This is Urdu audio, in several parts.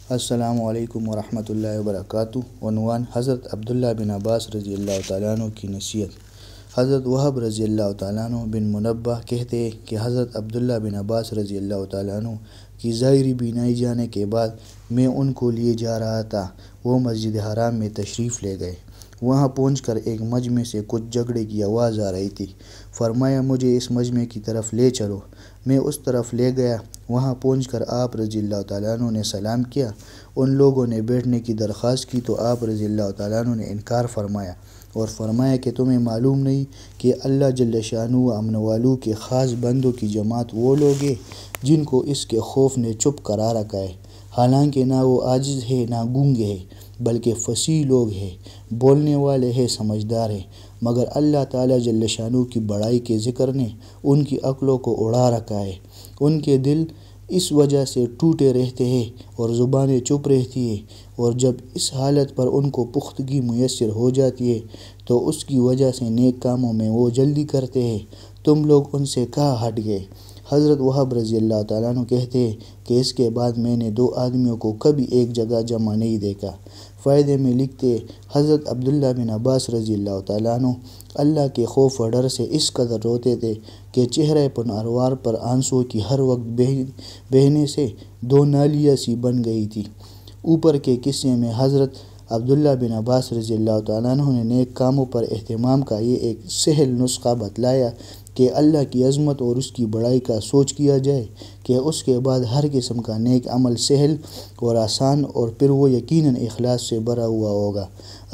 السلام علیکم ورحمۃ اللہ وبرکاتہ۔ عنوان: حضرت عبداللہ بن عباس رضی اللہ تعالیٰ عنہ کی نصیحت۔ حضرت وہب رضی اللہ تعالیٰ عنہ بن منبہ کہتے ہیں کہ حضرت عبداللہ بن عباس رضی اللہ تعالیٰ عنہ کی ظاہری بینائی جانے کے بعد میں ان کو لیے جا رہا تھا۔ وہ مسجد حرام میں تشریف لے گئے۔ وہاں پہنچ کر ایک مجمع سے کچھ جھگڑے کی آواز آ رہی تھی۔ فرمایا، مجھے اس مجمع کی طرف لے چلو۔ میں اس طرف لے گیا۔ وہاں پہنچ کر آپ رضی اللہ تعالیٰ عنہ نے سلام کیا۔ ان لوگوں نے بیٹھنے کی درخواست کی تو آپ رضی اللہ تعالیٰ عنہ نے انکار فرمایا اور فرمایا کہ تمہیں معلوم نہیں کہ اللہ جل شانہ و امن والوں کے خاص بندوں کی جماعت وہ لوگ ہیں جن کو اس کے خوف نے چپ کرا رکھا ہے، حالانکہ نہ وہ عاجز ہے نہ گونگے ہے، بلکہ فصیح لوگ ہیں، بولنے والے ہیں، سمجھدار ہیں، مگر اللہ تعالیٰ جل شانہ کی بڑائی کے ذکر نے ان کی عقلوں کو اڑا رکھا ہے۔ ان کے دل اس وجہ سے ٹوٹے رہتے ہیں اور زبانیں چپ رہتی ہیں، اور جب اس حالت پر ان کو پختگی میسر ہو جاتی ہے تو اس کی وجہ سے نیک کاموں میں وہ جلدی کرتے ہیں۔ تم لوگ ان سے کہاں ہٹ گئے؟ حضرت وہب رضی اللہ تعالیٰ عنہ کہتے ہیں کہ اس کے بعد میں نے 2 آدمیوں کو کبھی ایک جگہ جمع نہیں دیکھا۔ فائدے میں لکھتے ہیں، حضرت عبداللہ بن عباس رضی اللہ تعالیٰ عنہ اللہ کے خوف و ڈر سے اس قدر روتے تھے کہ چہرہ پنہروار پر آنسوں کی ہر وقت بہنے سے 2 نالیاں سی بن گئی تھی۔ اوپر کے قصے میں حضرت عبداللہ بن عباس رضی اللہ تعالیٰ عنہ نے نیک کاموں پر اہتمام کا یہ ایک سہل نسخہ بتلایا کہ اللہ کی عظمت اور اس کی بڑائی کا سوچ کیا جائے کہ اس کے بعد ہر قسم کا نیک عمل سہل اور آسان، اور پھر وہ یقیناً اخلاص سے بھرا ہوا ہوگا۔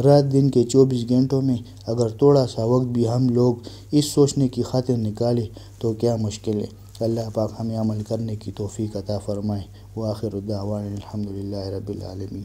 رات دن کے 24 گھنٹوں میں اگر تھوڑا سا وقت بھی ہم لوگ اس سوچنے کی خاطر نکالیں تو کیا مشکل ہے۔ اللہ پاک ہمیں عمل کرنے کی توفیق عطا فرمائے۔ وآخر دعوانا الحمدللہ رب العالمین۔